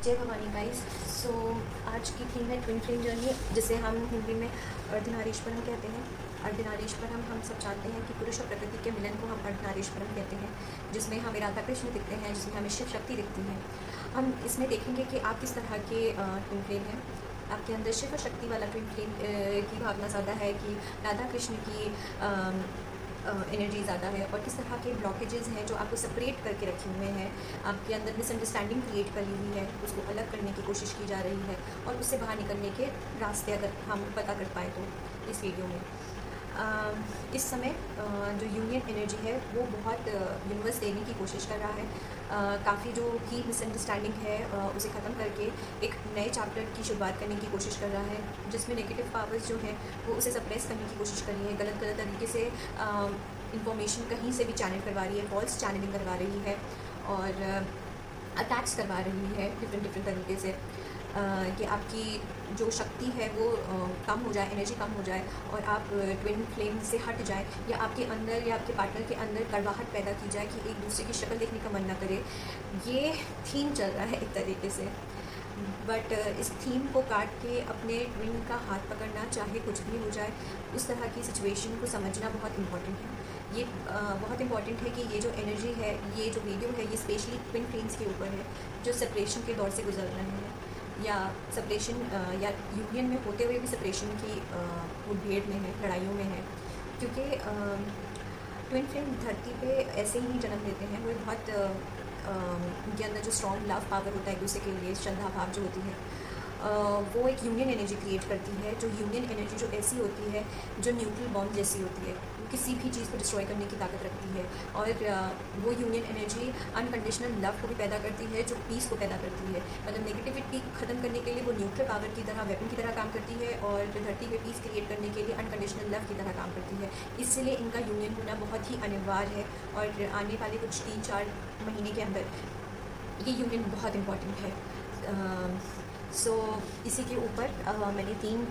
जय भवानी गाइस। सो आज की थीम है ट्विन फ्लेम जर्नी, जिसे हम हिंदी में अर्धनारीश्वरम कहते हैं। अर्धनारीश्वरम हम सब जानते हैं कि पुरुष और प्रकृति के मिलन को हम अर्धनारीश्वरम कहते हैं, जिसमें हमें राधा कृष्ण दिखते हैं, जिसमें हमें शिव शक्ति दिखती है। हम इसमें देखेंगे कि आप किस तरह के ट्विन फ्लेम हैं। आपके अंदर शिव और शक्ति वाला ट्विन फ्लेम की भावना ज़्यादा है कि राधा कृष्ण की एनर्जी ज़्यादा है, और किस तरह के ब्लॉकेजेस हैं जो आपको सेपरेट करके रखे हुए हैं। आपके अंदर मिसअंडरस्टैंडिंग क्रिएट कर ली हुई है, उसको अलग करने की कोशिश की जा रही है, और उससे बाहर निकलने के रास्ते अगर हम पता कर पाए तो इस वीडियो में इस समय जो यूनियन एनर्जी है वो बहुत यूनिवर्स देने की कोशिश कर रहा है। काफ़ी जो की मिसअंडरस्टैंडिंग है उसे ख़त्म करके एक नए चैप्टर की शुरुआत करने की कोशिश कर रहा है, जिसमें नेगेटिव पावर्स जो हैं वो उसे सप्रेस करने की कोशिश कर रही है। गलत तरीके से इंफॉर्मेशन कहीं से भी चैनल करवा रही है, फॉल्स चैनलिंग करवा रही है, और अटैक्स करवा रही है डिफरेंट तरीके से, कि आपकी जो शक्ति है वो कम हो जाए, एनर्जी कम हो जाए, और आप ट्विन फ्लेम से हट जाए, या आपके अंदर या आपके पार्टनर के अंदर कड़वाहट पैदा की जाए कि एक दूसरे की शक्ल देखने का मन ना करे। ये थीम चल रहा है एक तरीके से, बट इस थीम को काट के अपने ट्विन का हाथ पकड़ना, चाहे कुछ भी हो जाए, उस तरह की सिचुएशन को समझना बहुत इम्पॉर्टेंट है। ये बहुत इम्पॉर्टेंट है कि ये जो एनर्जी है, ये जो वीडियो है, ये स्पेशली ट्विन फ्लेम्स के ऊपर है जो सेपरेशन के दौर से गुजर रहे हैं, या सेपरेशन या यूनियन में होते हुए भी सेपरेशन की मुठभेड़ में है, लड़ाइयों में है। क्योंकि ट्विन फ्लेम धरती पे ऐसे ही जन्म लेते हैं। वो बहुत उनके अंदर जो स्ट्रॉन्ग लव पावर होता है एक दूसरे के लिए, श्रद्धा भाव जो होती है, वो एक यूनियन एनर्जी क्रिएट करती है। जो यूनियन एनर्जी जो ऐसी होती है, जो न्यूट्रल बॉम्ब जैसी होती है, वो किसी भी चीज़ को डिस्ट्रॉय करने की ताकत रखती है, और वो यूनियन एनर्जी अनकंडीशनल लव को भी पैदा करती है, जो पीस को पैदा करती है। मतलब नेगेटिविटी ख़त्म करने के लिए वो न्यूट्रल पावर की तरह, वेपन की तरह काम करती है, और धरती पे पीस क्रिएट करने के लिए अनकंडीशनल लव की तरह काम करती है। इसलिए इनका यूनियन होना बहुत ही अनिवार्य है, और आने वाले कुछ 3-4 महीने के अंदर ये यूनियन बहुत इम्पॉर्टेंट है। सो इसी के ऊपर मैंने 3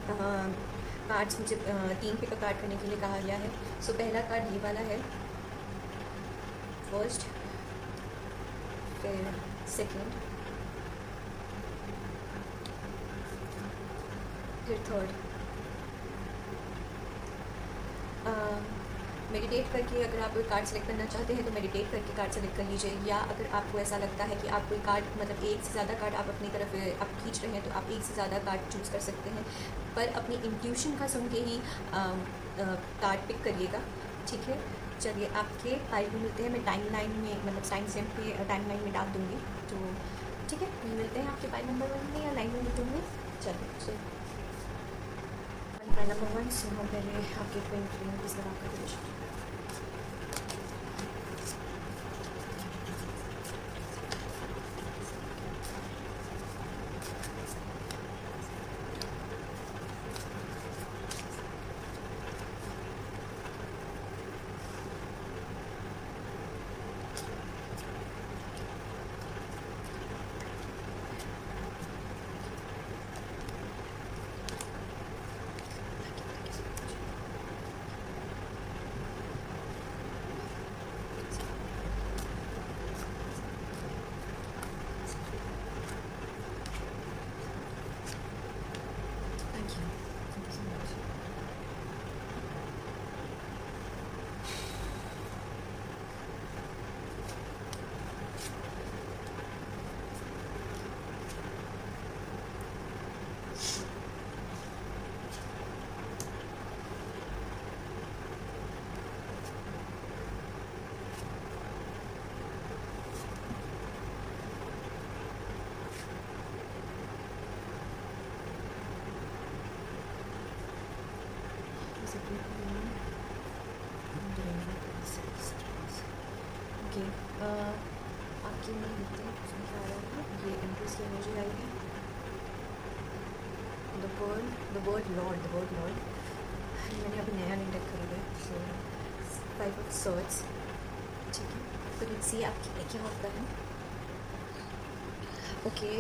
कार्ड्स, मुझे 3 पिक कार्ड करने के लिए कहा गया है। सो पहला कार्ड ये वाला है, फर्स्ट, फिर सेकंड, फिर थर्ड। मेडिटेट करके अगर आप कोई कार्ड सेलेक्ट करना चाहते हैं तो मेडिटेट करके कार्ड सेलेक्ट कर लीजिए, या अगर आपको ऐसा लगता है कि आप कोई कार्ड, मतलब एक से ज़्यादा कार्ड आप अपनी तरफ आप खींच रहे हैं, तो आप एक से ज़्यादा कार्ड चूज़ कर सकते हैं, पर अपनी इंट्यूशन का सुन के ही कार्ड पिक करिएगा, ठीक है। चलिए, आपके फाइल में मिलते हैं। मैं टाइमलाइन में, मतलब टाइम स्टैम्प पे टाइमलाइन में डाल दूँगी, तो ठीक है। मिलते हैं आपके फाइल नंबर 1 में या लाइन में मिलूँगी। चलिए, फाइल नंबर 1 से हम पहले आपके ट्विन फ्लेम किस तरह का रिलेशन। ओके, आपकी नहीं देखते हैं उसमें क्या आ रहा है। ये इंट्रेस्ट की एनर्जी आई है, द वर्ड लॉर्ड। मैंने अभी नया नहीं डेक खरीदा है, सो 5 ऑफ सॉर्ड्स, ठीक है। तो लेट्स सी आपके लिए क्या होता है। ओके,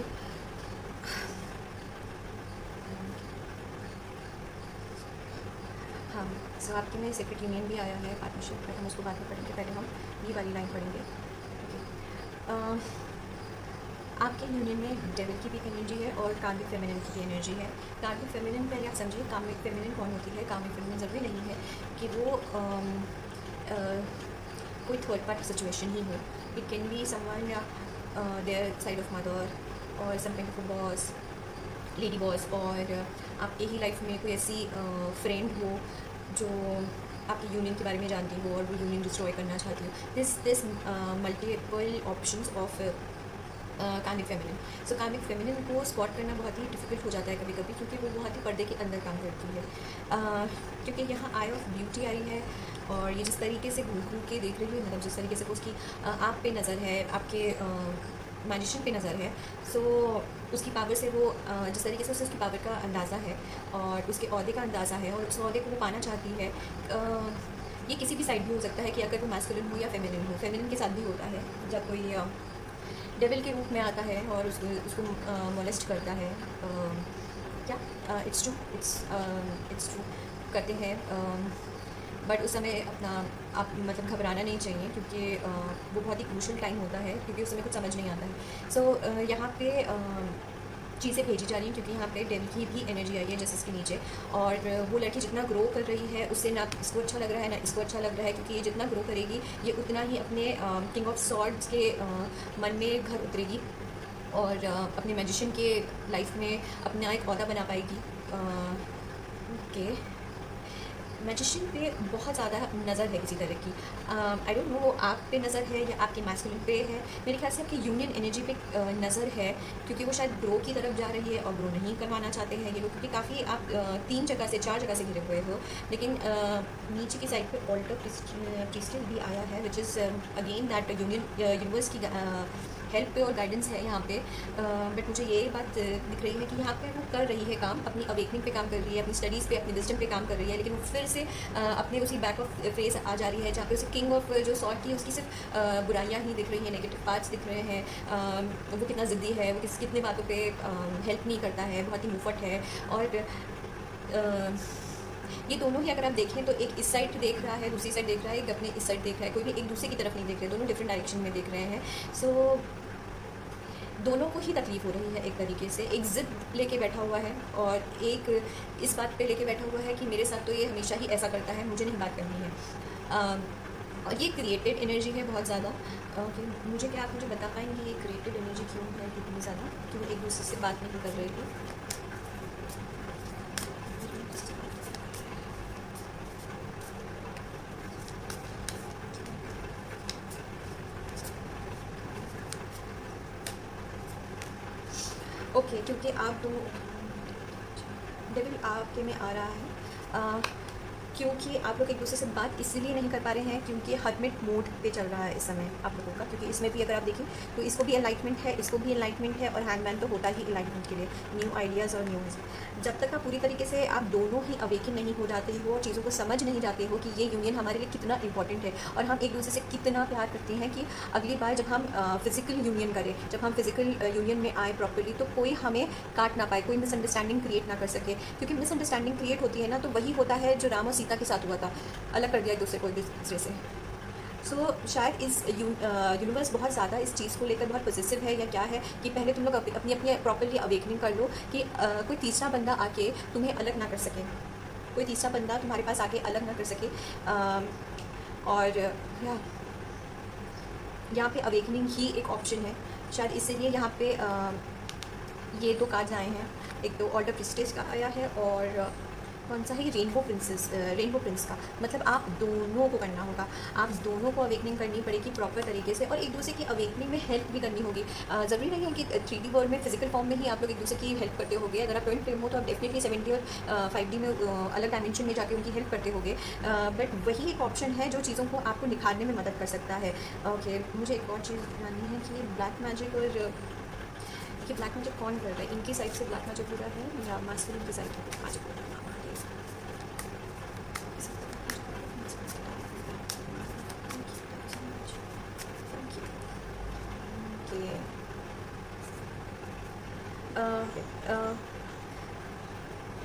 हाँ, सो आपके में सेक्रेट यूनियन भी आया है, पार्टनरशिप, पर हम उसको बाद में पढ़ेंगे। पहले हम ये वाली लाइन पढ़ेंगे। ओके, आपके यूनियन में डेविल की भी एनर्जी है और कार्मिक फेमिनिन की भी एनर्जी है। कार्मिक फेमिनिन पहले आप समझिए, कार्मिक फेमिनिन कौन होती है। कार्मिक फेमिनिन ज़रूरी नहीं है कि वो कोई थर्ड पार्टी सिचुएशन ही हो। इट कैन बी समवन या देयर साइड ऑफ मदर और some kind of a boss, lady boss, और आपके ही लाइफ में कोई ऐसी फ्रेंड हो जो आपके यूनियन के बारे में जानती हो और वो यूनियन डिस्ट्रॉय करना चाहती हो। This multiple options of karmic feminine. So karmic feminine को स्पॉट करना बहुत ही डिफिकल्ट हो जाता है कभी कभी, क्योंकि वो बहुत ही पर्दे के अंदर काम करती है। क्योंकि यहाँ आई ऑफ ब्यूटी आई है और ये जिस तरीके से घूम घूम के देख रही है, मतलब जिस तरीके से उसकी आप पे नज़र है, आपके मैजिशियन पे नज़र है, सो उसकी पावर से वो जिस तरीके से उसे उसकी पावर का अंदाज़ा है और उसके ओहदे का अंदाज़ा है और उस ओहदे को वो पाना चाहती है। ये किसी भी साइड भी हो सकता है कि अगर वो मैस्कुलिन हो या फेमिनिन हो। फेमिनिन के साथ भी होता है जब कोई डेविल के रूप में आता है और उसको मोलेस्ट करता है। क्या इट्स ट्रू करते हैं, बट उस समय अपना आप मतलब घबराना नहीं चाहिए, क्योंकि वो बहुत ही क्रूशल टाइम होता है, क्योंकि उस समय कुछ समझ नहीं आता है। सो यहाँ पे चीज़ें भेजी जा रही हैं, क्योंकि यहाँ पे डेविल की भी एनर्जी आई है जैसे इसके नीचे, और वो लड़की जितना ग्रो कर रही है उससे ना इसको अच्छा लग रहा है ना इसको अच्छा लग रहा है, क्योंकि ये जितना ग्रो करेगी ये उतना ही अपने किंग ऑफ सॉर्ड्स के मन में घर उतरेगी और अपने मैजिशियन के लाइफ में अपना एक ओहदा बना पाएगी। ओके, मैजिशियन पे बहुत ज़्यादा नज़र है किसी तरह की। आई डोंट नो वो आप पे नज़र है या आपके मैस्कुलिन पे है। मेरे ख्याल से आपकी यूनियन एनर्जी पे नज़र है, क्योंकि वो शायद ग्रो की तरफ जा रही है और ग्रो नहीं करवाना चाहते हैं ये लोग, क्योंकि काफ़ी आप 3 जगह से 4 जगह से घिरे हुए हो। लेकिन नीचे की साइड पे ऑल्टर क्रिस्टल भी आया है, which is again that universe की हेल्प पे और गाइडेंस है यहाँ पे। बट मुझे ये बात दिख रही है कि यहाँ पे वो कर रही है काम, अपनी अवेकनिंग पे काम कर रही है, अपनी स्टडीज़ पे, अपनी विजडम पे काम कर रही है, लेकिन वो फिर से अपने उसी बैक ऑफ फेस आ जा रही है जहाँ पे उसे किंग ऑफ जो सॉर्ट की उसकी सिर्फ बुराइयाँ ही दिख रही हैं, नेगेटिव पार्ट्स दिख रहे हैं। वो कितना ज़िद्दी है, वो कितने बातों पे हेल्प नहीं करता है, बहुत ही मुफट है। और ये दोनों ही अगर आप देखें तो एक इस साइड देख रहा है, दूसरी साइड देख रहा है, एक अपने इस साइड देख रहा है, कोई भी एक दूसरे की तरफ नहीं देख रहे, दोनों डिफरेंट डायरेक्शन में देख रहे हैं। सो दोनों को ही तकलीफ़ हो रही है एक तरीके से। एक ज़िद लेके बैठा हुआ है और एक इस बात पे लेके बैठा हुआ है कि मेरे साथ तो ये हमेशा ही ऐसा करता है, मुझे नहीं बात करनी है। और ये क्रिएटेड एनर्जी है बहुत ज़्यादा। ओके, मुझे क्या आप मुझे बता पाएंगे ये क्रिएटेड एनर्जी क्यों है कितनी ज़्यादा, कि वो एक दूसरे से बात नहीं कर रहे थे? ओके, क्योंकि आप दोनों डेविल आपके में आ रहा है, क्योंकि आप लोग एक दूसरे से बात इसलिए नहीं कर पा रहे हैं क्योंकि हर्मिट मोड पे चल रहा है इस समय आप लोगों का। क्योंकि इसमें भी अगर आप देखें तो इसको भी एनलाइटमेंट है, इसको भी एनलाइटमेंट है, और हैंगमैन तो होता ही एनलाइटमेंट के लिए, न्यू आइडियाज़ और न्यूज़। जब तक आप पूरी तरीके से आप दोनों ही अवेकन नहीं हो जाते हो और चीज़ों को समझ नहीं जाते हो कि ये यूनियन हमारे लिए कितना इंपॉर्टेंट है और हम एक दूसरे से कितना प्यार करते हैं, कि अगली बार जब हम फिज़िकल यूनियन करें, जब हम फिज़िकल यूनियन में आए प्रॉपर्ली, तो कोई हमें काट ना पाए, कोई मिसअंडरस्टैंडिंग क्रिएट ना कर सके। क्योंकि मिसअंडरस्टैंडिंग क्रिएट होती है ना, तो वही होता है जो राम और सीता के साथ हुआ था, अलग कर दिया एक दूसरे को एक दूसरे से। सो शायद इस यूनिवर्स बहुत ज़्यादा इस चीज़ को लेकर बहुत पॉजिटिव है, या क्या है कि पहले तुम लोग अपनी अपनी प्रॉपर्ली अवेकनिंग कर लो, कि कोई तीसरा बंदा आके तुम्हें अलग ना कर सके, कोई तीसरा बंदा तुम्हारे पास आके अलग ना कर सके। और यहाँ पे अवेकनिंग ही एक ऑप्शन है शायद, इसीलिए यहाँ पे ये 2 कार्ड्स आए हैं। एक तो ऑर्डर प्रिस्टेज का आया है और कौन सा है, रेनबो प्रिंस का। मतलब आप दोनों को करना होगा, आप दोनों को अवेकनिंग करनी पड़ेगी प्रॉपर तरीके से, और एक दूसरे की अवेकनिंग में हेल्प भी करनी होगी। ज़रूरी नहीं है कि 3D वर्ल्ड में फिजिकल फॉर्म में ही आप लोग एक दूसरे की हेल्प करते होगे। अगर आप 20 फ्लेम हो तो आप डेफिनेटली 70 और 5D में अलग डायमेंशन में जाके उनकी हेल्प करते होगे। बट वही एक ऑप्शन है जो चीज़ों को आपको निखारने में मदद कर सकता है। ओके, मुझे एक और चीज़ जाननी है कि ब्लैक मैजिक और कि ब्लैक मैजिक कौन कर रहा है, इनकी साइड से ब्लैक मैजिक हो रहा है या मास्कुलिन की साइड से मैजिक हो रहा है?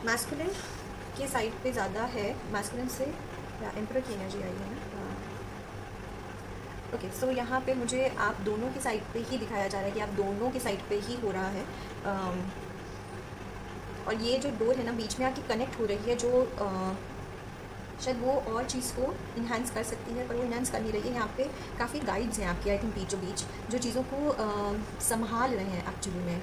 मैस्कुलिन के साइड पे ज़्यादा है, मैस्कुलिन से या एम्परर की एनर्जी आई है ना। ओके, सो यहाँ पे मुझे आप दोनों की साइड पे ही दिखाया जा रहा है कि आप दोनों की साइड पे ही हो रहा है। और ये जो डोर है ना बीच में आके कनेक्ट हो रही है, जो शायद वो और चीज़ को इन्हांस कर सकती है, पर वो इन्हांस कर नहीं रही है। यहाँ पे काफ़ी गाइड्स हैं आपके, आई थिंक बीचों बीच, जो चीज़ों को संभाल रहे हैं एक्चुअली में।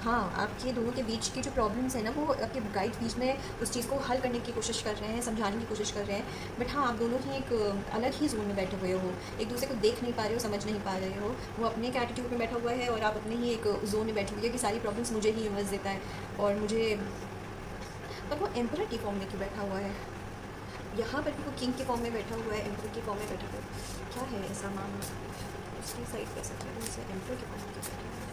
हाँ, आपके दोनों के बीच की जो प्रॉब्लम्स हैं ना, वो आपके गाइड बीच में उस चीज़ को हल करने की कोशिश कर रहे हैं, समझाने की कोशिश कर रहे हैं। बट हाँ, आप दोनों ही एक अलग ही जोन में बैठे हुए हो, एक दूसरे को देख नहीं पा रहे हो, समझ नहीं पा रहे हो। वो अपने एक एटीट्यूड में बैठा हुआ है और आप अपने ही एक जोन में बैठे हुए हो कि सारी प्रॉब्लम्स मुझे ही यूनिवर्स देता है और मुझे। पर वो एम्परर की फॉर्म में क्यों बैठा हुआ है? यहाँ पर भी वो किंग के फॉर्म में बैठा हुआ है, एम्परर की फॉर्म में बैठा हुआ है। क्या है ऐसा मामला? उसकी साइड कैसे किया उनसे एम्परर के फॉर्म में क्यों बैठा हुआ है?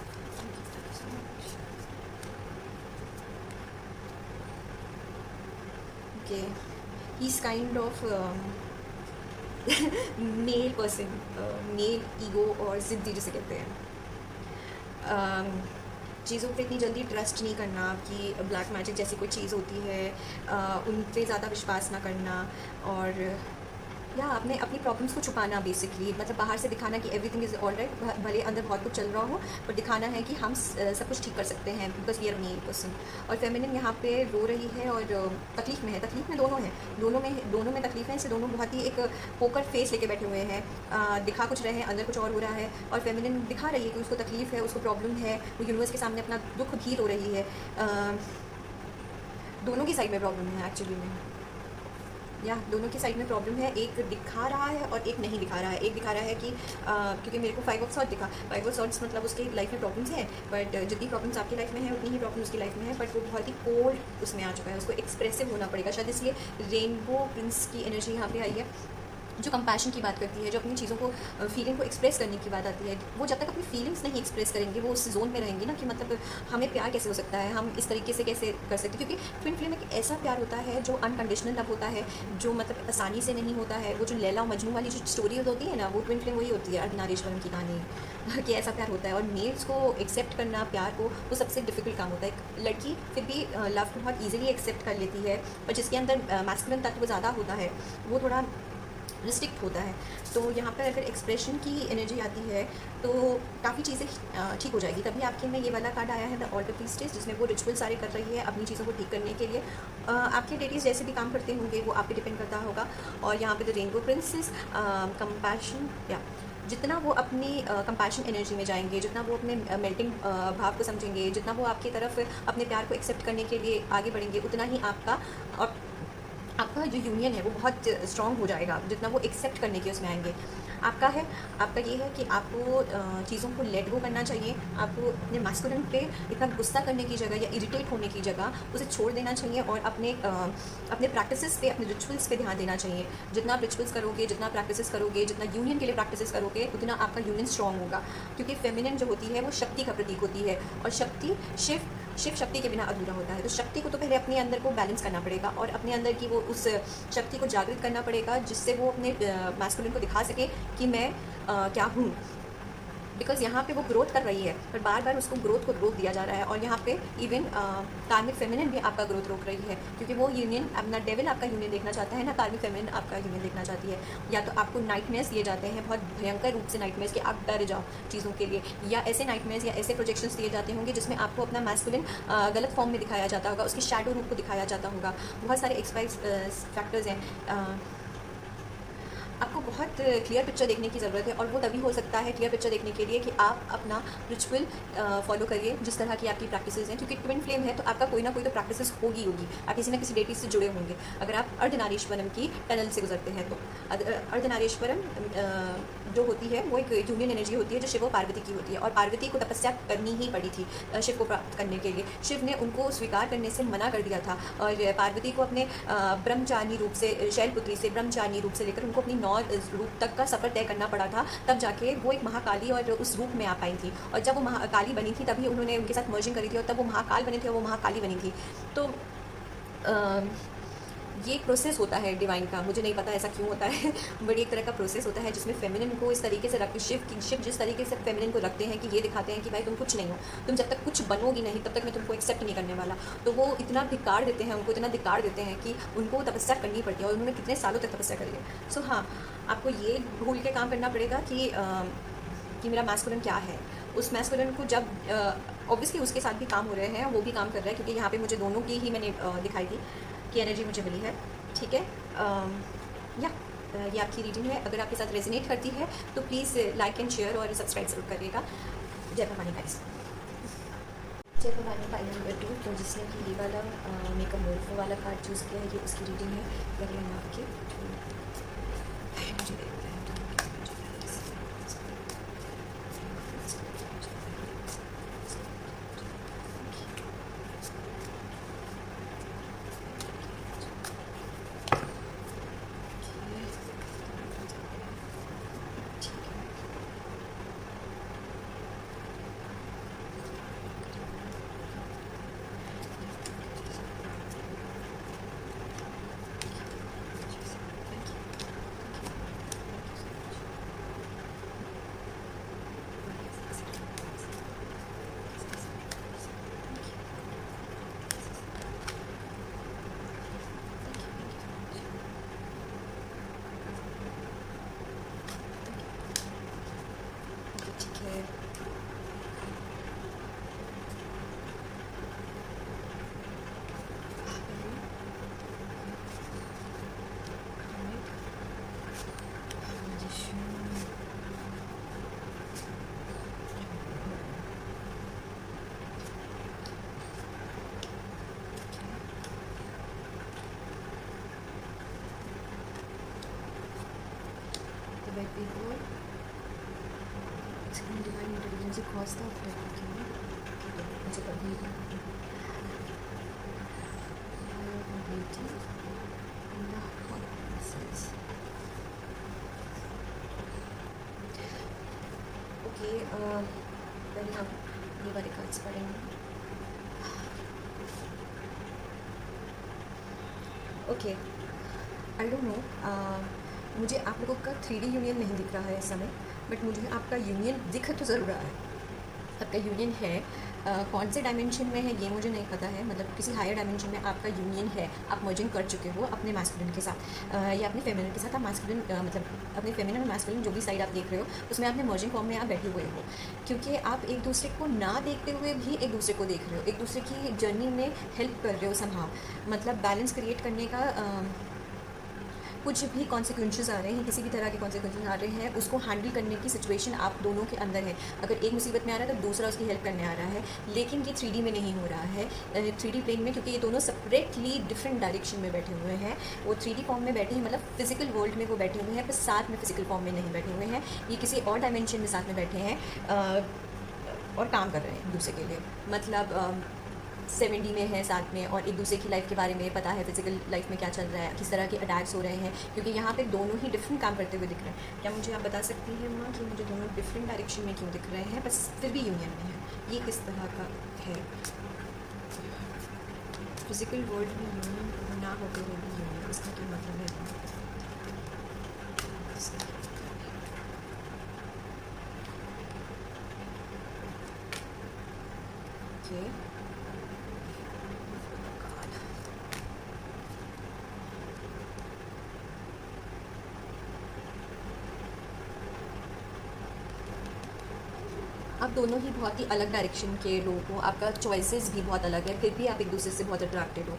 Okay, he is kind of male person, male ego और ज़िद्दी जिसे कहते हैं। चीज़ों पे इतनी जल्दी ट्रस्ट नहीं करना कि ब्लैक मैजिक जैसी कोई चीज़ होती है, उन पे ज़्यादा विश्वास ना करना, और या आपने अपनी प्रॉब्लम्स को छुपाना बेसिकली, मतलब बाहर से दिखाना कि एवरीथिंग इज़ ऑल राइट, भले अंदर बहुत कुछ चल रहा हो, पर दिखाना है कि हम सब कुछ ठीक कर सकते हैं because we are male person. और फेमिनिन यहाँ पे रो रही है और तकलीफ़ में है, तकलीफ़ में दोनों हैं, दोनों में तकलीफ़ है। इससे दोनों बहुत ही एक पोकर फेस लेके बैठे हुए हैं, दिखा कुछ रहे हैं, अंदर कुछ और हो रहा है। और फेमिनिन दिखा रही है कि उसको तकलीफ़ है, उसको प्रॉब्लम है, वो यूनिवर्स के सामने अपना दुख घी रो रही है। दोनों की साइड में प्रॉब्लम है एक्चुअली में, या दोनों की साइड में प्रॉब्लम है। एक दिखा रहा है और एक नहीं दिखा रहा है। एक दिखा रहा है कि क्योंकि मेरे को 5 ऑफ सॉर्ड्स दिखा, 5 ऑफ सॉर्ड्स मतलब उसके लाइफ में प्रॉब्लम्स हैं, बट जितनी प्रॉब्लम्स आपकी लाइफ में है उतनी ही प्रॉब्लम उसकी लाइफ में है, बट वो बहुत ही कोल्ड उसमें आ चुका है, उसको एक्सप्रेसिव होना पड़ेगा। शायद इसलिए रेनबो प्रिंस की एनर्जी यहाँ पे आई है, जो कंपैशन की बात करती है, जो अपनी चीज़ों को फीलिंग को एक्सप्रेस करने की बात आती है। वो जब तक अपनी फीलिंग्स नहीं एक्सप्रेस करेंगे, वो उस जोन में रहेंगी ना कि मतलब हमें प्यार कैसे हो सकता है, हम इस तरीके से कैसे कर सकते हैं। क्योंकि ट्विन फ्लेम एक ऐसा प्यार होता है जो अनकंडीशनल लव होता है, जो मतलब आसानी से नहीं होता है। वो जो लैला और मजनू वाली जो स्टोरी होती है ना, वो ट्विन फ्लेम वही होती है, अर्धनारीश्वरम की कहानी कि ऐसा प्यार होता है। और मेल्स को एक्सेप्ट करना प्यार को, वो सबसे डिफिकल्ट काम होता है। एक लड़की फिर भी लव को बहुत ईजिली एक्सेप्ट कर लेती है, पर जिसके अंदर मैस्कुलिन तत्व ज़्यादा होता है वो थोड़ा रिस्ट्रिक्ट होता है। तो यहाँ पर अगर एक्सप्रेशन की एनर्जी आती है तो काफ़ी चीज़ें ठीक हो जाएगी। तभी आपके में ये वाला कार्ड आया है, द ऑल्टर प्रीस्टेस, जिसमें वो रिचुअल सारे कर रही है अपनी चीज़ों को ठीक करने के लिए। आपके डेटीज़ जैसे भी काम करते होंगे वो आप पे डिपेंड करता होगा। और यहाँ पे द रेनबो प्रिंसेस, कंपैशन, या जितना वो अपनी कंपैशन एनर्जी में जाएंगे, जितना वो अपने मेल्टिंग भाव को समझेंगे, जितना वो आपकी तरफ अपने प्यार को एक्सेप्ट करने के लिए आगे बढ़ेंगे, उतना ही आपका जो यूनियन है वो बहुत स्ट्रॉन्ग हो जाएगा, जितना वो एक्सेप्ट करने के उसमें आएंगे। आपका ये है कि आपको चीज़ों को लेट गो करना चाहिए। आपको अपने मैस्कुलिन पे इतना गुस्सा करने की जगह या इरिटेट होने की जगह उसे छोड़ देना चाहिए और अपने प्रैक्टिसेस पे, अपने रिचुअल्स पे ध्यान देना चाहिए। जितना आप रिचुअल्स करोगे, जितना प्रैक्टिसेस करोगे, जितना यूनियन के लिए प्रैक्टिसेस करोगे, उतना आपका यूनियन स्ट्रॉन्ग होगा। क्योंकि फेमिनिन जो होती है वो शक्ति का प्रतीक होती है, और शक्ति शिव शक्ति के बिना अधूरा होता है। तो शक्ति को तो पहले अपने अंदर को बैलेंस करना पड़ेगा और अपने अंदर की वो उस शक्ति को जागृत करना पड़ेगा, जिससे वो अपने मैस्कुलिन को दिखा सके कि मैं क्या हूँ। बिकॉज यहाँ पे वो ग्रोथ कर रही है, पर बार बार उसको ग्रोथ को रोक दिया जा रहा है। और यहाँ पे इवन कार्मिक फेमिनिन भी आपका ग्रोथ रोक रही है, क्योंकि वो यूनियन अपना डेविल आपका यूनियन देखना चाहता है ना, कार्मिक फेमिनिन आपका यूनियन देखना चाहती है। या तो आपको नाइटमेयर्स दिए जाते हैं, बहुत भयंकर रूप से नाइटमेयर्स कि आप डर जाओ चीज़ों के लिए, या ऐसे नाइटमेयर्स या ऐसे प्रोजेक्शंस दिए जाते होंगे जिसमें आपको अपना मैस्कुलिन गलत फॉर्म में दिखाया जाता होगा, उसके शैडो रूप को दिखाया जाता होगा। बहुत सारे एक्सपाइज फैक्टर्स हैं। आपको बहुत क्लियर पिक्चर देखने की ज़रूरत है, और वो तभी हो सकता है क्लियर पिक्चर देखने के लिए कि आप अपना रिचुअल फॉलो करिए, जिस तरह की आपकी प्रैक्टिसेस हैं। क्योंकि ट्विन फ्लेम है तो आपका कोई ना कोई तो प्रैक्टिसेस होगी। आप किसी ना किसी डेटी से जुड़े होंगे। अगर आप अर्धनारीश्वरम की टनल से गुजरते हैं तो अर्धनारीश्वरम जो होती है वो एक यूनियन एनर्जी होती है, जो शिव और पार्वती की होती है। और पार्वती को तपस्या करनी ही पड़ी थी शिव को प्राप्त करने के लिए। शिव ने उनको स्वीकार करने से मना कर दिया था, और पार्वती को अपने ब्रह्मचारिणी रूप से, शैलपुत्री से ब्रह्मचारिणी रूप से लेकर उनको अपनी 9 रूप तक का सफ़र तय करना पड़ा था। तब जाके वो एक महाकाली और उस रूप में आ पाई थी। और जब वो महाकाली बनी थी तभी उन्होंने उनके साथ मर्जिंग करी थी, और तब वो महाकाल बने थे और वो महाकाली बनी थी। तो ये प्रोसेस होता है डिवाइन का, मुझे नहीं पता ऐसा क्यों होता है बट एक तरह का प्रोसेस होता है जिसमें फेमिनिन को इस तरीके से रख शिव जिस तरीके से फेमिनिन को रखते हैं कि ये दिखाते हैं कि भाई तुम कुछ नहीं हो, तुम जब तक कुछ बनोगी नहीं तब तक मैं तुमको एक्सेप्ट नहीं करने वाला। तो वो इतना धिक्कार देते हैं, उनको इतना धिक्कार देते हैं कि उनको तपस्या करनी पड़ती है, और उन्होंने कितने सालों तक तपस्या करी है। सो हाँ, आपको ये भूल के काम करना पड़ेगा कि मेरा मैस्कुलिन क्या है। उस मैस्कुलिन को जब ऑब्वियसली उसके साथ भी काम हो रहे हैं, वो भी काम कर रहा है, क्योंकि यहाँ पे मुझे दोनों की ही मैंने दिखाई थी कि एनर्जी मुझे मिली है। ठीक है, या ये आपकी रीडिंग है। अगर आपके साथ रेजोनेट करती है तो प्लीज़ लाइक एंड शेयर और सब्सक्राइब जरूर करिएगा। जय भवानी गाइस। जय भवानी फाइल नंबर 2। तो जिसने भी ये वाला मेकअप मोल्फो वाला कार्ड चूज़ किया है, ये उसकी रीडिंग है। करिए आपकी people explain divine intelligence across the planet. मुझे कभी ओके, पहले हम ये वाले कार्ड्स पढ़ेंगे। ओके, आई डोंट नो, मुझे आप लोगों का 3D यूनियन नहीं दिख रहा है इस समय, बट मुझे आपका यूनियन दिख तो ज़रूर रहा है। आपका यूनियन है, कौन से डायमेंशन में है ये मुझे नहीं पता है, मतलब किसी हायर डायमेंशन में आपका यूनियन है। आप मर्जिंग कर चुके हो अपने मैस्कुलिन के साथ या अपने फेमिनिन के साथ। आप मैस्कुलिन मतलब अपने फेमिनिन और मैस्कुलिन जो भी साइड आप देख रहे हो उसमें आपने मर्जिंग फॉर्म में आप बैठे हुए हो, क्योंकि आप एक दूसरे को ना देखते हुए भी एक दूसरे को देख रहे हो, एक दूसरे की जर्नी में हेल्प कर रहे हो समहाउ। मतलब बैलेंस क्रिएट करने का कुछ भी कॉन्सिक्वेंसेस आ रहे हैं, किसी भी तरह के कॉन्सिक्वेंसेस आ रहे हैं, उसको हैंडल करने की सिचुएशन आप दोनों के अंदर है। अगर एक मुसीबत में आ रहा है तो दूसरा उसकी हेल्प करने आ रहा है, लेकिन ये 3D में नहीं हो रहा है, 3D प्लेन में, क्योंकि ये दोनों सेपरेटली डिफरेंट डायरेक्शन में बैठे हुए हैं। वो 3D फॉर्म में बैठे हैं, मतलब फिजिकल वर्ल्ड में वो बैठे हुए हैं, पर साथ में फिजिकल फॉर्म में नहीं बैठे हुए हैं। ये किसी और डायमेंशन में साथ में बैठे हैं और काम कर रहे हैं एक दूसरे के लिए। मतलब 7D में है साथ में, और एक दूसरे की लाइफ के बारे में पता है, फिजिकल लाइफ में क्या चल रहा है, किस तरह के अटैक्स हो रहे हैं, क्योंकि यहाँ पे दोनों ही डिफरेंट काम करते हुए दिख रहे हैं। क्या मुझे आप बता सकती हैं माँ कि मुझे दोनों डिफरेंट डायरेक्शन में क्यों दिख रहे हैं, बस फिर भी यूनियन में है? ये किस तरह का है? फिजिकल वर्ल्ड में यूनियन ना होते हुए भी यूनियन, इसका क्या मतलब है? ओके, आप दोनों ही बहुत ही अलग डायरेक्शन के लोग हो, आपका चॉइसेस भी बहुत अलग है, फिर भी आप एक दूसरे से बहुत अट्रैक्टेड हो।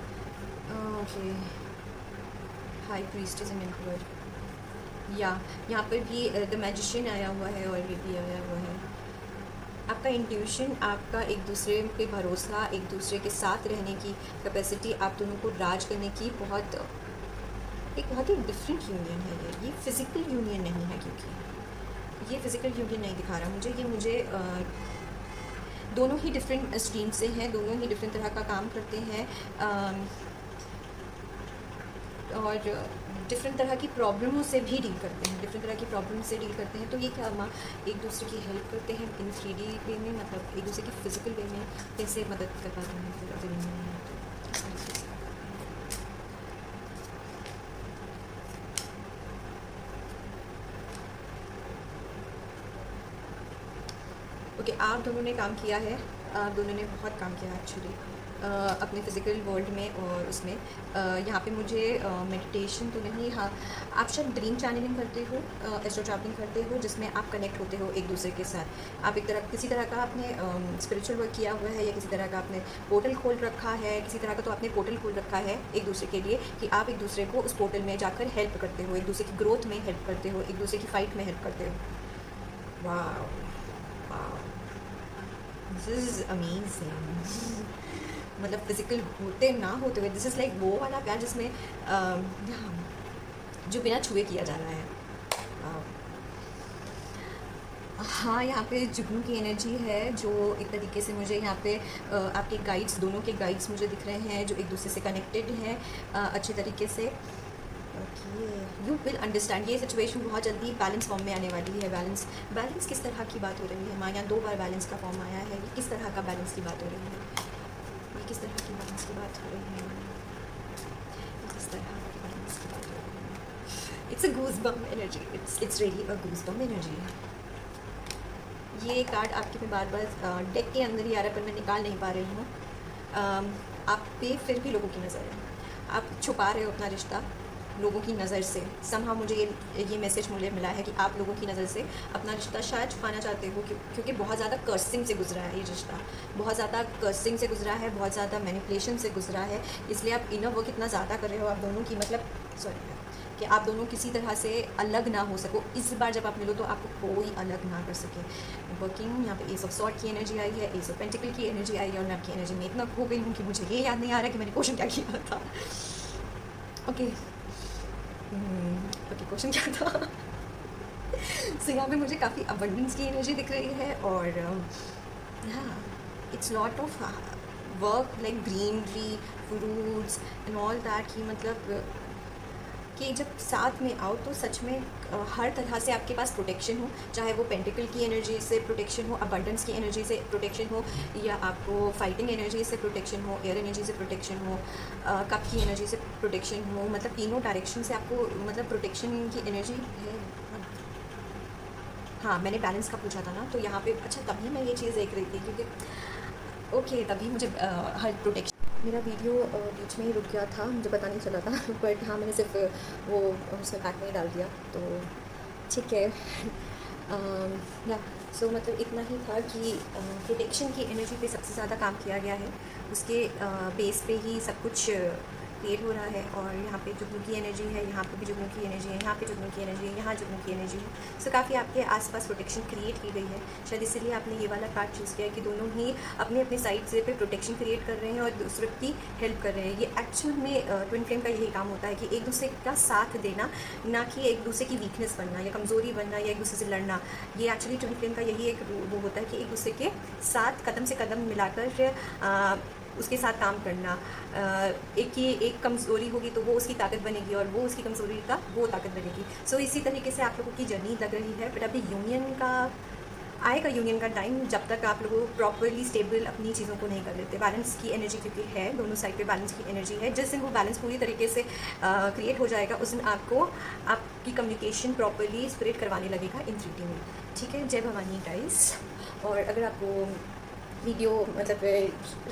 Okay, high priestess and emperor, या यहाँ पर भी द मैजिशियन आया हुआ है और ये भी आया हुआ है। आपका इंट्यूशन, आपका एक दूसरे पे भरोसा, एक दूसरे के साथ रहने की कैपेसिटी, आप दोनों को राज करने की एक बहुत ही डिफरेंट यूनियन है। ये फिज़िकल यूनियन नहीं है, क्योंकि ये फिज़िकल यूनियन नहीं दिखा रहा मुझे। दोनों ही डिफरेंट स्ट्रीम से हैं, दोनों ही डिफरेंट तरह का काम करते हैं और डिफरेंट तरह की प्रॉब्लमों से भी डील करते हैं, डिफरेंट तरह की प्रॉब्लम से डील करते हैं। तो ये क्या माँ एक दूसरे की हेल्प करते हैं इन 3D वे में, मतलब एक दूसरे की फिज़िकल वे में कैसे मदद कर पाते हैं? ओके, आप दोनों ने काम किया है, आप दोनों ने बहुत काम किया एक्चुअली अपने फ़िज़िकल वर्ल्ड में और उसमें। यहाँ पे मुझे मेडिटेशन तो नहीं, हाँ, आप शायद ड्रीम चैनलिंग करते हो, एस्ट्रो ट्रैवलिंग करते हो, जिसमें आप कनेक्ट होते हो एक दूसरे के साथ। आप एक तरह किसी तरह का आपने स्पिरिचुअल वर्क किया हुआ है, या किसी तरह का आपने पोर्टल खोल रखा है, किसी तरह का तो आपने पोर्टल खोल रखा है एक दूसरे के लिए, कि आप एक दूसरे को उस पोर्टल में जाकर हेल्प करते हो, एक दूसरे की ग्रोथ में हेल्प करते हो, एक दूसरे की फ़ाइट में हेल्प करते हो। वाह, दिस इज़ अमेजिंग। मतलब फिजिकल होते ना होते हुए, दिस इज़ लाइक वो वाला प्यार जिसमें जो बिना छुए किया जा रहा है। हाँ, यहाँ पे जुगनू की एनर्जी है, जो एक तरीके से मुझे यहाँ पे आपके गाइड्स, दोनों के गाइड्स मुझे दिख रहे हैं, जो एक दूसरे से कनेक्टेड हैं अच्छे तरीके से। Okay, you will understand. ये सिचुएशन बहुत जल्दी बैलेंस फॉर्म में आने वाली है। बैलेंस किस तरह की बात हो रही है? हमारे यहाँ 2 बार बैलेंस का फॉर्म आया है। ये किस तरह का बैलेंस की बात हो रही है? ये किस तरह की बैलेंस की बात हो रही है? ये किस तरह की बैलेंस की बात हो रही है? It's a goosebump energy, it's really a goosebump energy. ये कार्ड आपके में बार बार डेक के अंदर ही आ रहा है, पर मैं निकाल नहीं पा रही हूँ। आप पे फिर भी लोगों की नज़र है, आप छुपा रहे हो अपना रिश्ता लोगों की नज़र से। समहाउ मुझे ये मैसेज मुझे मिला है कि आप लोगों की नज़र से अपना रिश्ता शायद छुपाना चाहते हो, क्योंकि बहुत ज़्यादा कर्सिंग से गुजरा है ये रिश्ता, बहुत ज़्यादा कर्सिंग से गुजरा है, बहुत ज़्यादा मैनिपुलेशन से गुजरा है। इसलिए आप इनर वर्क इतना ज़्यादा कर रहे हो आप दोनों की, मतलब सॉरी, कि आप दोनों किसी तरह से अलग ना हो सको। इस बार जब आप मिलो तो आपको कोई अलग ना कर सके। वर्किंग यहाँ पे एस ऑफ सॉर्ड की एनर्जी आई है, एस ऑफ पेंटिकल की एनर्जी आई है, और मैं आपकी एनर्जी में इतना खो गई हूँ कि मुझे ये याद नहीं आ रहा कि मैंने क्वेश्चन क्या किया था। ओके, क्वेश्चन क्या था? सो यहाँ पे मुझे काफ़ी अबंडेंस की एनर्जी दिख रही है, और हाँ, it's lot of work like greenery, fruits and all that, कि मतलब कि जब साथ में आओ तो सच में हर तरह से आपके पास प्रोटेक्शन हो, चाहे वो पेंटिकल की एनर्जी से प्रोटेक्शन हो, अबंडेंस की एनर्जी से प्रोटेक्शन हो, या आपको फाइटिंग एनर्जी से प्रोटेक्शन हो, एयर एनर्जी से प्रोटेक्शन हो, कप की एनर्जी से प्रोटेक्शन हो, मतलब तीनों डायरेक्शन से आपको मतलब प्रोटेक्शन की एनर्जी है। हाँ, मैंने बैलेंस का पूछा था ना, तो यहाँ पे अच्छा तभी मैं ये चीज़ देख रही थी, क्योंकि ओके तभी मुझे हर प्रोटेक्शन। मेरा वीडियो बीच में ही रुक गया था, मुझे पता नहीं चला था बट हाँ, मैंने सिर्फ वो उसमें पैक में ही डाल दिया, तो ठीक है। या सो मतलब इतना ही था कि प्रोटेक्शन की एनर्जी पे सबसे ज़्यादा काम किया गया है, उसके बेस पे ही सब कुछ क्रिएट हो रहा है। और यहाँ पे जुगनू की एनर्जी है, यहाँ पे भी जुगनू की एनर्जी है, यहाँ पे जुगनू की एनर्जी है, यहाँ जुगनू की एनर्जी है। सो काफ़ी आपके आसपास प्रोटेक्शन क्रिएट की गई है। शायद इसीलिए आपने ये वाला कार्ड चूज़ किया है कि दोनों ही अपने अपने साइड से पे प्रोटेक्शन क्रिएट कर रहे हैं और दूसरे की हेल्प कर रहे हैं। ये एक्चुअल में ट्विन फ्लेम का यही काम होता है कि एक दूसरे का साथ देना, ना कि एक दूसरे की वीकनेस बनना या कमज़ोरी बनना या एक दूसरे से लड़ना। ये एक्चुअली ट्विन फ्लेम का यही एक वो होता है कि एक दूसरे के साथ कदम से कदम मिलाकर उसके साथ काम करना। एक की एक कमज़ोरी होगी तो वो उसकी ताकत बनेगी, और वो उसकी कमज़ोरी का वो ताकत बनेगी। सो इसी तरीके से आप लोगों की जर्नी लग रही है। बट अभी यूनियन का आएगा, यूनियन का टाइम, जब तक आप लोग प्रॉपरली स्टेबल अपनी चीज़ों को नहीं कर लेते। बैलेंस की एनर्जी क्योंकि है, दोनों साइड पे बैलेंस की एनर्जी है। जिस दिन वो बैलेंस पूरी तरीके से क्रिएट हो जाएगा, उस दिन आपको आपकी कम्युनिकेशन प्रॉपरली स्प्रेड करवाने लगेगा इन 3D में। ठीक है, जय भवानी गाइस। और अगर आपको वीडियो मतलब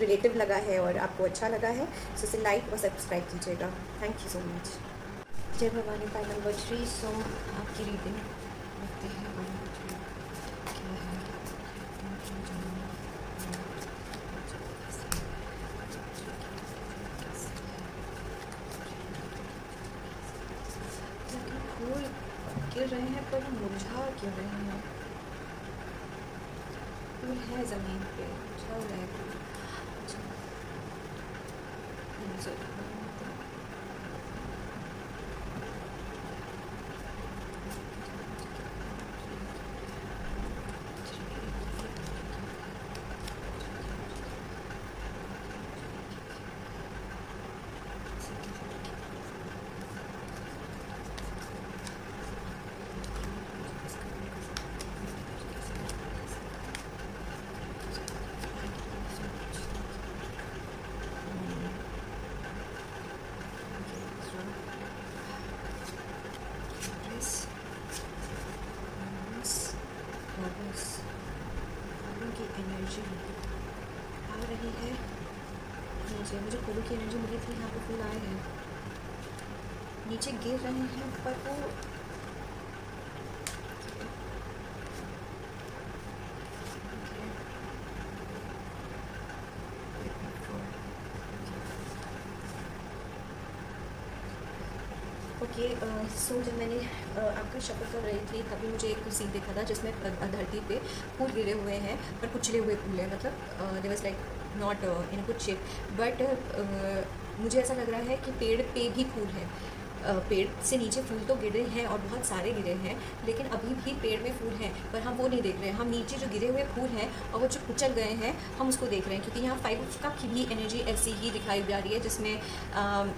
रिलेटिव लगा है और आपको अच्छा लगा है तो इसे लाइक और सब्सक्राइब कीजिएगा। Thank you so much. जय भवानी। Card number 3। सो आपकी रीडिंग देखते हैं क्या है। फूल गिर रहे हैं पर मुरझा क्यों रहे हैं? फूल है ज़मीन पे, चल रहा है। रही है नीचे। मुझे फूलों की एनर्जी मिली थी, यहाँ पे फूल आए हैं, नीचे गिर रहे हैं, पर वो ओके। सो जब मैंने आपका शक्ल कर रही थी तभी मुझे एक सीन देखा था जिसमें धरती पे फूल गिरे हुए हैं, पर कुचले हुए फूल हैं, मतलब they was like not in good shape. But मुझे ऐसा लग रहा है कि पेड़ पे भी फूल है। पेड़ से नीचे फूल तो गिरे हैं और बहुत सारे गिरे हैं, लेकिन अभी भी पेड़ में फूल हैं, पर हम वो नहीं देख रहे हैं। हम नीचे जो गिरे हुए फूल हैं और वो जो कुचल गए हैं, हम उसको देख रहे हैं, क्योंकि यहाँ 5 कप की भी एनर्जी ऐसी ही दिखाई जा रही है, जिसमें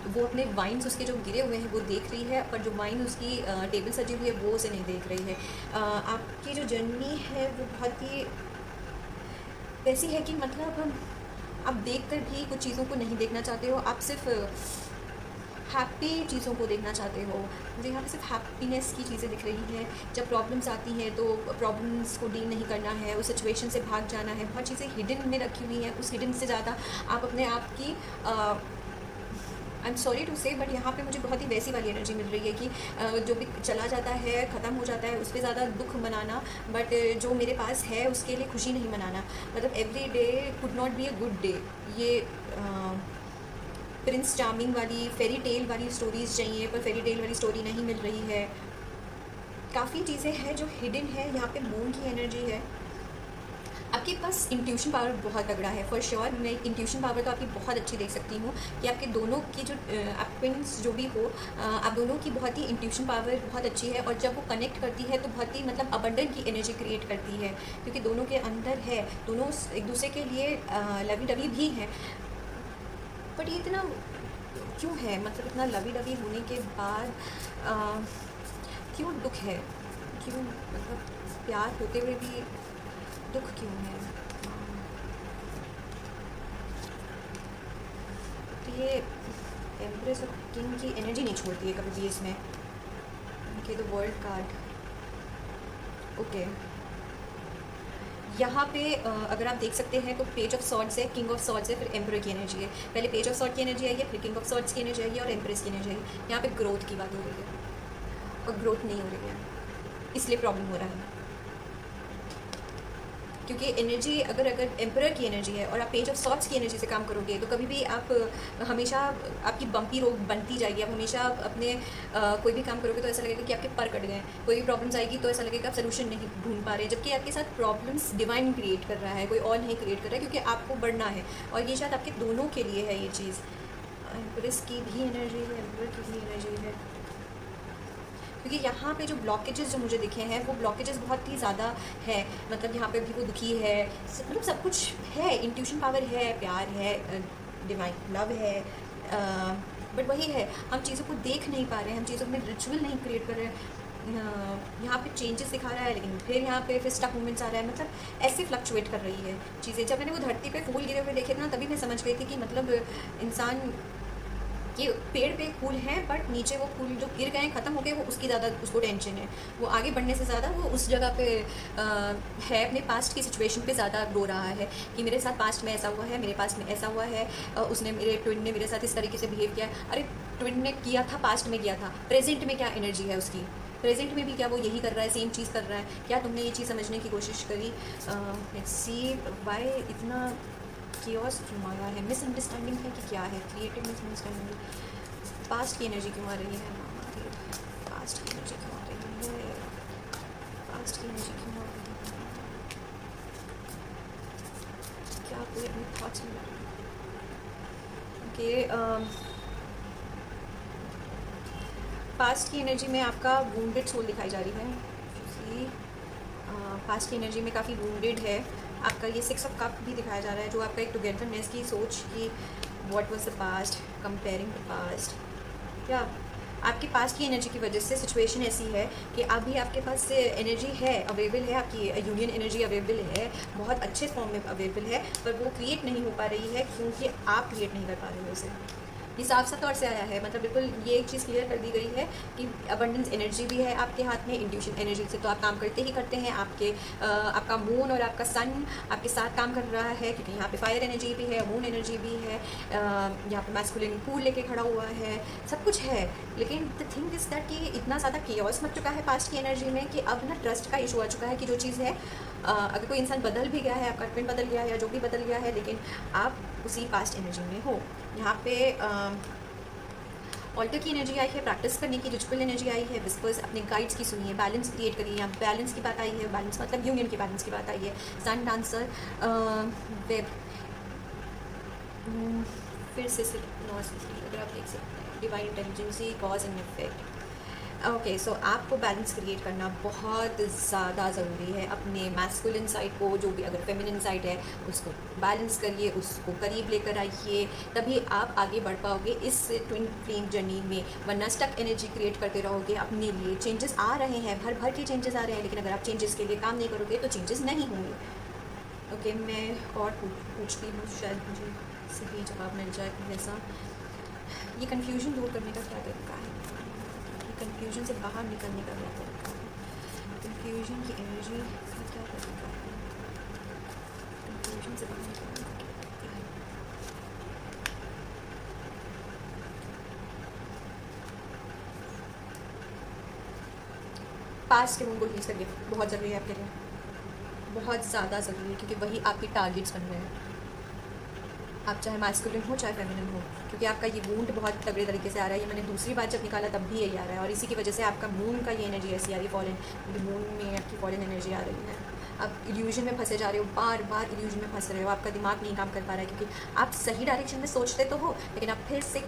वो अपने वाइन्स उसके जो गिरे हुए हैं वो देख रही है, पर जो वाइन उसकी टेबल सजी हुई है वो उसे नहीं देख रही है। आपकी जो जर्नी है वो बहुत ही ऐसी है कि मतलब आप देख कर भी कुछ चीज़ों को नहीं देखना चाहते हो, आप सिर्फ हैप्पी चीज़ों को देखना चाहते हो। मुझे यहाँ पे सिर्फ हैप्पीनेस की चीज़ें दिख रही हैं। जब प्रॉब्लम्स आती हैं तो प्रॉब्लम्स को डील नहीं करना है, उस सिचुएशन से भाग जाना है। बहुत चीज़ें हिडन में रखी हुई हैं, उस हिडन से ज़्यादा आप अपने आप की आई एम सॉरी टू से, बट यहाँ पे मुझे बहुत ही वैसी वाली एनर्जी मिल रही है कि जो भी चला जाता है, ख़त्म हो जाता है, उस पर ज़्यादा दुख मनाना, बट जो मेरे पास है उसके लिए खुशी नहीं मनाना। मतलब every day could not be a good day. ये प्रिंस चार्मिंग वाली फेरी टेल वाली स्टोरीज़ चाहिए, पर फेरी टेल वाली स्टोरी नहीं मिल रही है। काफ़ी चीज़ें हैं जो हिडन है। यहाँ पे मून की एनर्जी है। आपके पास इंट्यूशन पावर बहुत तगड़ा है, फॉर श्योर। मैं इंट्यूशन पावर तो आपकी बहुत अच्छी देख सकती हूँ कि आपके दोनों की जो आप ट्विन्स जो भी हो, आप दोनों की बहुत ही इंट्यूशन पावर बहुत अच्छी है, और जब वो कनेक्ट करती है तो बहुत ही मतलब अबंडेंट की एनर्जी क्रिएट करती है, क्योंकि दोनों के अंदर है, दोनों एक दूसरे के लिए लवी डवी भी हैं। बट ये इतना क्यों है, मतलब इतना लवी डवी होने के बाद क्यों दुख है, क्यों मतलब प्यार होते हुए भी दुख क्यों है? तो ये एम्प्रेस और किंग की एनर्जी नहीं छोड़ती है कभी भी इसमें। Okay, the world card. Okay, यहाँ पे अगर आप देख सकते हैं तो पेज ऑफ सॉर्ड्स है, किंग ऑफ सॉर्ड्स है, फिर एम्परर की एनर्जी है। पहले पेज ऑफ सॉर्ड की एनर्जी आई है, फिर किंग ऑफ सॉर्ड्स की एनर्जी आई है, और एम्प्रेस की एनर्जी आई है। यहाँ पे ग्रोथ की बात हो रही है, और ग्रोथ नहीं हो रही है, इसलिए प्रॉब्लम हो रहा है। क्योंकि एनर्जी अगर एम्परर की एनर्जी है और आप पेज ऑफ सॉर्ड्स की एनर्जी से काम करोगे तो कभी भी आप हमेशा आपकी बम्पी रोड बनती जाएगी। आप हमेशा अपने कोई भी काम करोगे तो ऐसा लगेगा कि आपके पर कट गए। कोई भी प्रॉब्लम्स आएगी तो ऐसा लगेगा आप सोल्यूशन नहीं ढूंढ पा रहे हैं, जबकि आपके साथ प्रॉब्लम्स डिवाइन क्रिएट कर रहा है, कोई और नहीं क्रिएट कर रहा है, क्योंकि आपको बढ़ना है, और ये शायद आपके दोनों के लिए है ये चीज़। एम्प्रेस की भी एनर्जी है, एम्परर की भी एनर्जी है, क्योंकि यहाँ पे जो ब्लॉकेजेस जो मुझे दिखे हैं वो ब्लॉकेजेस बहुत ही ज़्यादा है। मतलब यहाँ पे भी वो दुखी है, मतलब सब कुछ है, इंट्यूशन पावर है, प्यार है, डिवाइन लव है, बट वही है, हम चीज़ों को देख नहीं पा रहे हैं, हम चीज़ों में रिचुअल नहीं क्रिएट कर रहे हैं। यहाँ पे चेंजेस दिखा रहा है, लेकिन फिर यहाँ पे फिर स्टक मोमेंट्स आ रहा है, मतलब ऐसे फ्लक्चुएट कर रही है चीज़ें। जब मैंने वो धरती पे फूल गिरे हुए देखे थे ना, तभी मैं समझ गई थी कि मतलब इंसान ये पेड़ पे फूल हैं, बट नीचे वो फूल जो गिर गए ख़त्म हो गए, वो उसकी ज़्यादा उसको टेंशन है। वो आगे बढ़ने से ज़्यादा वो उस जगह पे है, अपने पास्ट की सिचुएशन पे ज़्यादा रो रहा है कि मेरे साथ पास्ट में ऐसा हुआ है, मेरे पास्ट में ऐसा हुआ है, उसने मेरे ट्विन ने मेरे साथ इस तरीके से बिहेव किया। अरे ट्विन ने किया था, पास्ट में किया था, प्रेजेंट में क्या एनर्जी है उसकी, प्रेजेंट में भी क्या वो यही कर रहा है, सेम चीज़ कर रहा है क्या? तुमने ये चीज़ समझने की कोशिश करी? लेट्स सी व्हाई इतना केओस क्यों आ रहा है? मिसअंडरस्टैंडिंग है कि क्या है? Creative misunderstanding. पास्ट की एनर्जी क्यों आ रही है? पास्ट की एनर्जी क्यों आ रही है? पास्ट की एनर्जी क्यों आ रही है? क्या कोई अपने थॉट्स में ओके, पास्ट की एनर्जी में आपका वुंडेड सोल दिखाई जा रही है। पास्ट की एनर्जी में काफ़ी वुंडेड है आपका। ये 6 ऑफ कप भी दिखाया जा रहा है, जो आपका एक टुगेदरनेस की सोच की what was the past, comparing the past. क्या आपके पास्ट की एनर्जी की वजह से सिचुएशन ऐसी है कि अभी आपके पास एनर्जी है, अवेलेबल है, आपकी यूनियन एनर्जी अवेलेबल है, बहुत अच्छे फॉर्म में अवेलेबल है, पर वो क्रिएट नहीं हो पा रही है क्योंकि आप क्रिएट नहीं कर पा रहे हो उसे। ये साफ तौर से आया है, मतलब बिल्कुल ये एक चीज़ क्लियर कर दी गई है कि अबंडेंस एनर्जी भी है आपके हाथ में। इंट्यूशन एनर्जी से तो आप काम करते ही करते हैं। आपका मून और आपका सन आपके साथ काम कर रहा है, क्योंकि यहाँ पे फायर एनर्जी भी है, मून एनर्जी भी है, यहाँ पे मैस्कुलिन पूल लेके खड़ा हुआ है, सब कुछ है। लेकिन द थिंग इज़ दैट कि इतना ज़्यादा कियोस मच चुका है पास्ट की एनर्जी में कि अब ना ट्रस्ट का इशू आ चुका है कि जो चीज़ है, अगर कोई इंसान बदल भी गया है, आपका ट्विन बदल गया है या जो भी बदल गया है, लेकिन आप उसी पास्ट एनर्जी में हो। यहाँ पे ऑल्टर की एनर्जी आई है, प्रैक्टिस करने की रिचुअल एनर्जी आई है, विस्पर्स अपने गाइड्स की सुनिए, बैलेंस क्रिएट करिए। यहाँ बैलेंस की बात आई है, बैलेंस मतलब यूनियन की बैलेंस की बात आई है। सन डांसर वेब फिर से अगर आप देख सकते हैं divine intelligency cause and effect. Okay, so आपको बैलेंस क्रिएट करना बहुत ज़्यादा ज़रूरी है। अपने मैस्कुलिन साइड को, जो भी अगर फेमिनिन साइड है, उसको बैलेंस करिए, उसको करीब लेकर आइए, तभी आप आगे बढ़ पाओगे इस ट्विन फ्लेम जर्नी में। वरना स्टक एनर्जी क्रिएट करते रहोगे अपने लिए। चेंजेस आ रहे हैं, भर भर के चेंजेस आ रहे हैं, लेकिन अगर आप चेंजेस के लिए काम नहीं करोगे तो चेंजेस नहीं होंगे। ओके, मैं और पूछती हूँ, शायद मुझे सही जवाब मिल जाए कोई ऐसा। ये कन्फ्यूजन दूर करने का क्या तरीका है? कन्फ्यूजन से बाहर निकलने का क्या तरीका है? कन्फ्यूजन की एनर्जी का क्या तरीका है? कन्फ्यूजन से बाहर निकलने का क्या तरीका है? पास्ट के मूड को रिलीज करिए, बहुत ज़रूरी है आपके लिए, बहुत ज़्यादा ज़रूरी है, क्योंकि वही आपके टारगेट्स बन रहे हैं। आप चाहे मैस्कुलिन हो चाहे फेमिनिन हो, क्योंकि आपका ये वूंड बहुत तगड़े तरीके से आ रहा है। ये मैंने दूसरी बार जब निकाला तब भी यही आ रहा है, और इसी की वजह से आपका मून का ये एनर्जी ऐसी आ रही है, फॉरेन, क्योंकि मून में आपकी फॉरेन एनर्जी आ रही है। आप इल्यूजन में फंसे जा रहे हो, बार बार इल्यूजन में फंस रहे हो, आपका दिमाग नहीं काम कर पा रहा है, क्योंकि आप सही डायरेक्शन में सोचते तो हो, लेकिन आप फिर से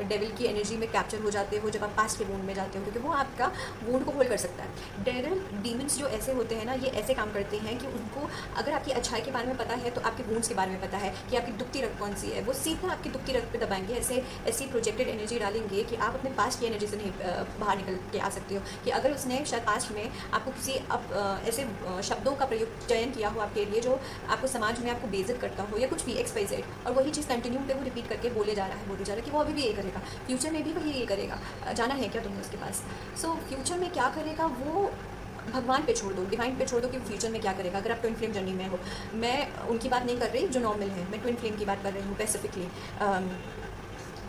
डेविल की एनर्जी में कैप्चर हो जाते हो जब आप पास्ट के वूंड में जाते हो, क्योंकि वो आपका वूंड को होल्ड कर सकता है। डेविल डीमंस जो ऐसे होते हैं ना, ये ऐसे काम करते हैं कि उनको अगर आपकी अच्छाई के बारे में पता है तो आपके वूंड्स के बारे में पता है कि आपकी दुखती रग कौन सी है, वो सीधा आपकी दुखती रग पे दबाएंगे। ऐसी प्रोजेक्टेड एनर्जी डालेंगे कि आप अपने पास्ट की एनर्जी से नहीं बाहर निकल के आ सकते हो। कि अगर उसने शायद पास्ट में आपको किसी ऐसे शब्दों का प्रयोग चयन किया हो आपके लिए जो आपको समाज में आपको बेइज्जत करता हो, या कुछ भी XYZ, और वही चीज़ कंटिन्यू पे वो रिपीट करके बोले जा रहा है कि वो अभी भी ये करेगा, फ्यूचर में भी वही ये करेगा। जाना है क्या तुम्हें उसके पास? सो फ्यूचर में क्या करेगा वो भगवान पे छोड़ दो, डिवाइन पे छोड़ दो कि फ्यूचर में क्या करेगा। अगर आप ट्विन फ्लेम जर्नी में हो, मैं उनकी बात नहीं कर रही जो नॉर्मल है, मैं ट्विन फ्लेम की बात कर रही हूँ स्पेसिफिकली।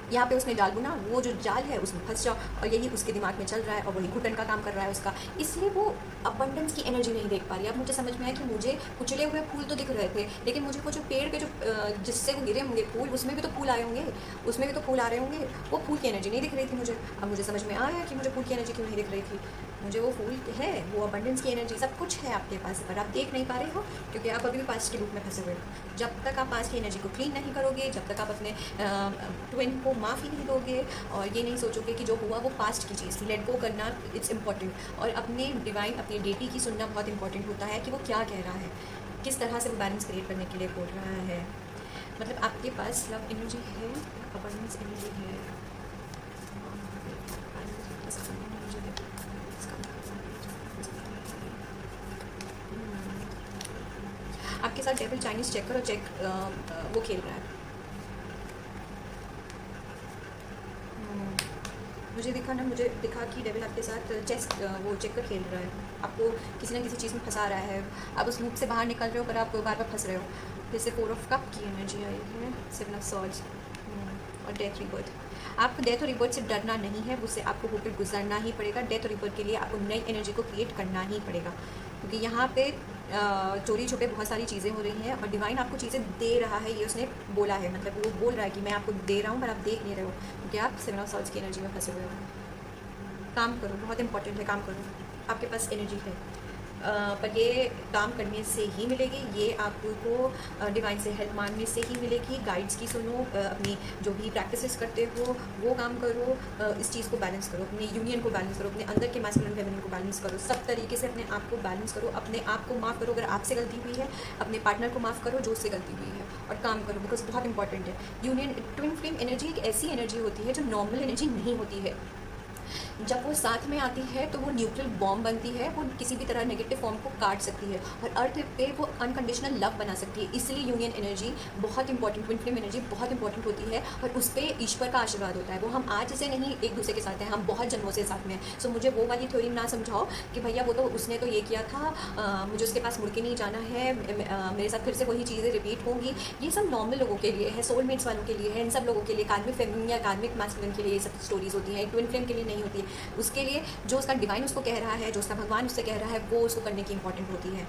यहाँ पे उसने जाल बुना, वो जो जाल है उसमें फंस जाओ, और यही उसके दिमाग में चल रहा है, और वही घुटन का काम कर रहा है उसका। इसलिए वो अबंडेंस की एनर्जी नहीं देख पा रही। अब मुझे समझ में आया कि मुझे कुचले हुए फूल तो दिख रहे थे, लेकिन मुझे वो जो पेड़ के जो जिससे वो गिरे होंगे फूल, उसमें भी तो फूल आए होंगे, उसमें भी तो फूल आ रहे होंगे, वो फूल की एनर्जी नहीं दिख रही थी मुझे। अब मुझे समझ में आया कि मुझे फूल की एनर्जी क्यों नहीं दिख रही थी। मुझे वो फूल है, वो अबंडेंस की एनर्जी सब कुछ है आपके पास, पर आप देख नहीं पा रहे हो क्योंकि आप अभी भी पास्ट के रूप में फंसे हुए हो। जब तक आप पास्ट की एनर्जी को क्लीन नहीं करोगे, जब तक आप अपने ट्विन को माफ़ी नहीं दोगे, और ये नहीं सोचोगे कि जो हुआ वो पास्ट की चीज़ थी, लेट गो करना इट्स इम्पॉर्टेंट। और अपने डिवाइन, अपनी डेटी की सुनना बहुत इंपॉर्टेंट होता है कि वो क्या कह रहा है, किस तरह से वो बैलेंस क्रिएट करने के लिए बोल रहा है। मतलब आपके पास लव एनर्जी है, अबंडेंस एनर्जी है, आपके साथ डेविल चाइनीज चेकर और चेक वो खेल रहा है। मुझे दिखा कि डेविल आपके साथ चेस वो चेकर खेल रहा है, आपको किसी ना किसी चीज़ में फंसा रहा है। आप उस लूप से बाहर निकल रहे हो पर आप बार बार फंस रहे हो। जैसे 4 ऑफ कप की एनर्जी आई है, 7 ऑफ सॉर्ड्स और डेथ रिबर्थ। आपको डेथ और रिबर्थ से डरना नहीं है, उससे आपको होकर गुजरना ही पड़ेगा। डेथ और रिबर्थ के लिए आपको नई एनर्जी को क्रिएट करना ही पड़ेगा, क्योंकि यहाँ पे चोरी छुपे बहुत सारी चीज़ें हो रही हैं, और डिवाइन आपको चीज़ें दे रहा है, ये उसने बोला है। मतलब वो बोल रहा है कि मैं आपको दे रहा हूँ पर आप देख नहीं रहे हो, क्योंकि आप 7 ऑफ सॉर्ड्स की एनर्जी में फंसे हुए हो। काम करो, बहुत इंपॉर्टेंट है, काम करो, आपके पास एनर्जी है, पर ये काम करने से ही मिलेगी, ये आपको डिवाइन से हेल्प मांगने से ही मिलेगी। गाइड्स की सुनो, अपनी जो भी प्रैक्टिसेस करते हो वो काम करो, इस चीज़ को बैलेंस करो, अपने यूनियन को बैलेंस करो, अपने अंदर के मैस्कुलिन फेमिनिन को बैलेंस करो, सब तरीके से अपने आप को बैलेंस करो। अपने आप को माफ़ करो अगर आपसे गलती हुई है, अपने पार्टनर को माफ़ करो जो उससे गलती हुई है, और काम करो, बिकॉज बहुत इंपॉर्टेंट है। यूनियन, ट्विन फ्लेम एनर्जी एक ऐसी एनर्जी होती है जो नॉर्मल एनर्जी नहीं होती है। जब वो साथ में आती है तो वो न्यूट्रल बॉम्ब बनती है, वो किसी भी तरह नेगेटिव फॉर्म को काट सकती है और अर्थ पे वो अनकंडीशनल लव बना सकती है। इसलिए यूनियन एनर्जी बहुत इंपॉर्टेंट, ट्विन फ्लेम एनर्जी बहुत इंपॉर्टेंट होती है और उस पर ईश्वर का आशीर्वाद होता है। वो हम आज से नहीं एक दूसरे के साथ हैं, हम बहुत जन्मों से साथ में हैं। सो मुझे वो वाली थ्योरी ना समझाओ कि भैया वो तो उसने तो ये किया था, मुझे उसके पास मुड़ के नहीं जाना है, मेरे साथ फिर से वही चीज़ें रिपीट होंगी। ये सब नॉर्मल लोगों के लिए है, सोलमेट्स वालों के लिए है, इन सब लोगों के लिए, कार्मिक फेमिनिन या कार्मिक मैस्कुलिन के लिए ये सब स्टोरीज होती हैं। ट्विन फ्लेम के लिए नहीं होती है। उसके लिए जो उसका डिवाइन उसको कह रहा है, जो उसका भगवान उससे कह रहा है, वो उसको करने की इंपॉर्टेंट होती है।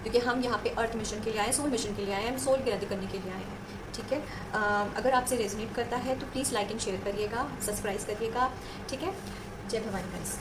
क्योंकि हम यहाँ पे अर्थ मिशन के लिए आए, सोल मिशन के लिए आए हैं, हम सोल की रद्द करने के लिए आए हैं। ठीक है, अगर आपसे रेजोनेट करता है तो प्लीज़ लाइक एंड शेयर करिएगा, सब्सक्राइब करिएगा। ठीक है, जय भवानी गाइस।